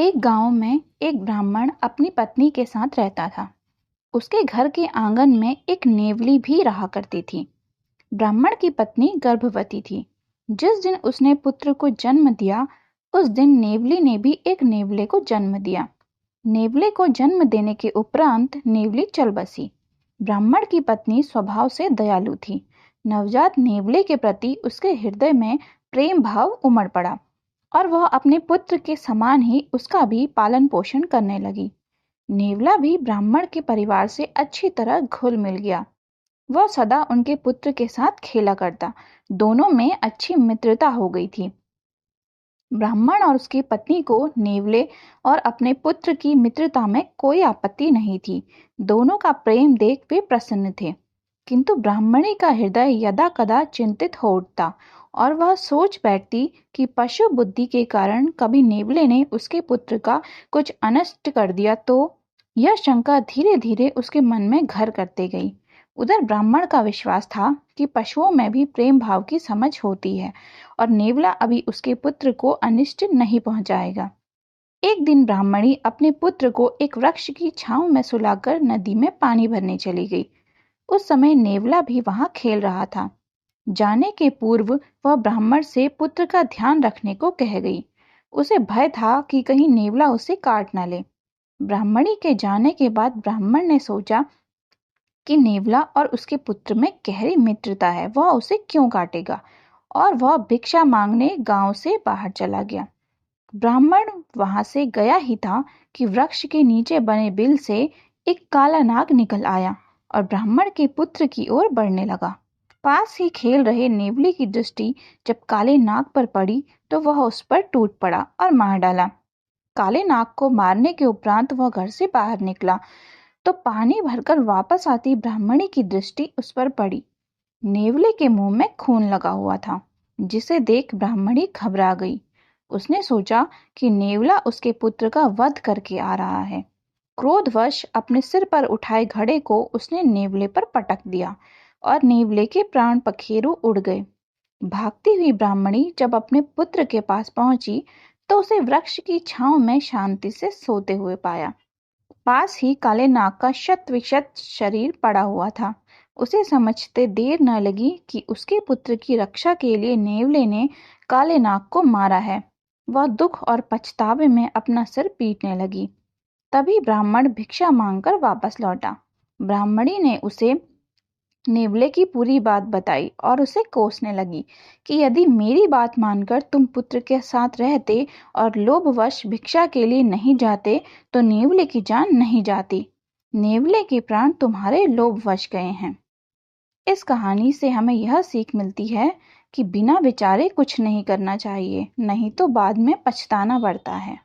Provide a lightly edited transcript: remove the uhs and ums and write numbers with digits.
एक गांव में एक ब्राह्मण अपनी पत्नी के साथ रहता था। उसके घर के आंगन में एक नेवली भी रहा करती थी। ब्राह्मण की पत्नी गर्भवती थी। जिस दिन उसने पुत्र को जन्म दिया, उस दिन नेवली ने भी एक नेवले को जन्म दिया। नेवले को जन्म देने के उपरांत नेवली चल बसी। ब्राह्मण की पत्नी स्वभाव से दयालु थी। नवजात नेवले के प्रति उसके हृदय में प्रेम भाव उमड़ पड़ा और वह अपने पुत्र के समान ही उसका भी पालन पोषण करने लगी। नेवला भी ब्राह्मण के परिवार से अच्छी तरह घुल मिल गया। वह सदा उनके पुत्र के साथ खेला करता। दोनों में अच्छी मित्रता हो गई थी। ब्राह्मण और उसकी पत्नी को नेवले और अपने पुत्र की मित्रता में कोई आपत्ति नहीं थी। दोनों का प्रेम देख वे प्रसन्न थे। किंतु ब्राह्मणी का हृदय यदा कदा चिंतित हो उठता और वह सोच बैठती कि पशु बुद्धि के कारण कभी नेवले ने उसके पुत्र का कुछ अनिष्ट कर दिया तो। यह शंका धीरे धीरे उसके मन में घर करते गई। उधर ब्राह्मण का विश्वास था कि पशुओं में भी प्रेम भाव की समझ होती है और नेवला अभी उसके पुत्र को अनिष्ट नहीं पहुंचाएगा। एक दिन ब्राह्मणी अपने पुत्र को एक वृक्ष की छांव में सुलाकर नदी में पानी भरने चली गई। उस समय नेवला भी वहां खेल रहा था। जाने के पूर्व वह ब्राह्मण से पुत्र का ध्यान रखने को कह गई। उसे भय था कि कहीं नेवला उसे काट न ले। ब्राह्मणी के जाने के बाद ब्राह्मण ने सोचा कि नेवला और उसके पुत्र में गहरी मित्रता है, वह उसे क्यों काटेगा, और वह भिक्षा मांगने गांव से बाहर चला गया। ब्राह्मण वहां से गया ही था कि वृक्ष के नीचे बने बिल से एक काला नाग निकल आया और ब्राह्मण के पुत्र की ओर बढ़ने लगा। पास ही खेल रहे नेवले की दृष्टि जब काले नाग पर पड़ी तो वह उस पर टूट पड़ा और मार डाला। काले नाग को मारने के उपरांत वह घर से बाहर निकला तो पानी भरकर वापस आती ब्राह्मणी की दृष्टि उस पर पड़ी। नेवले के मुंह में खून लगा हुआ था, जिसे देख ब्राह्मणी घबरा गई। उसने सोचा कि नेवला उसके पुत्र का वध करके आ रहा है। क्रोधवश अपने सिर पर उठाए घड़े को उसने नेवले पर पटक दिया और नेवले के प्राण पखेरु उड़ गए। भागती हुई ब्राह्मणी जब अपने पुत्र के पास पहुंची तो उसे वृक्ष की छांव में शांति से सोते हुए पाया। पास ही काले नाग का शत विशत शरीर पड़ा हुआ था। उसे समझते देर न लगी कि उसके पुत्र की रक्षा के लिए नेवले ने काले नाग को मारा है। वह दुख और पछतावे में अपना सिर पीटने लगी। तभी ब्राह्मण भिक्षा मांगकर वापस लौटा। ब्राह्मणी ने उसे नेवले की पूरी बात बताई और उसे कोसने लगी कि यदि मेरी बात मानकर तुम पुत्र के साथ रहते और लोभवश भिक्षा के लिए नहीं जाते तो नेवले की जान नहीं जाती। नेवले के प्राण तुम्हारे लोभवश गए हैं। इस कहानी से हमें यह सीख मिलती है कि बिना विचारे कुछ नहीं करना चाहिए, नहीं तो बाद में पछताना पड़ता है।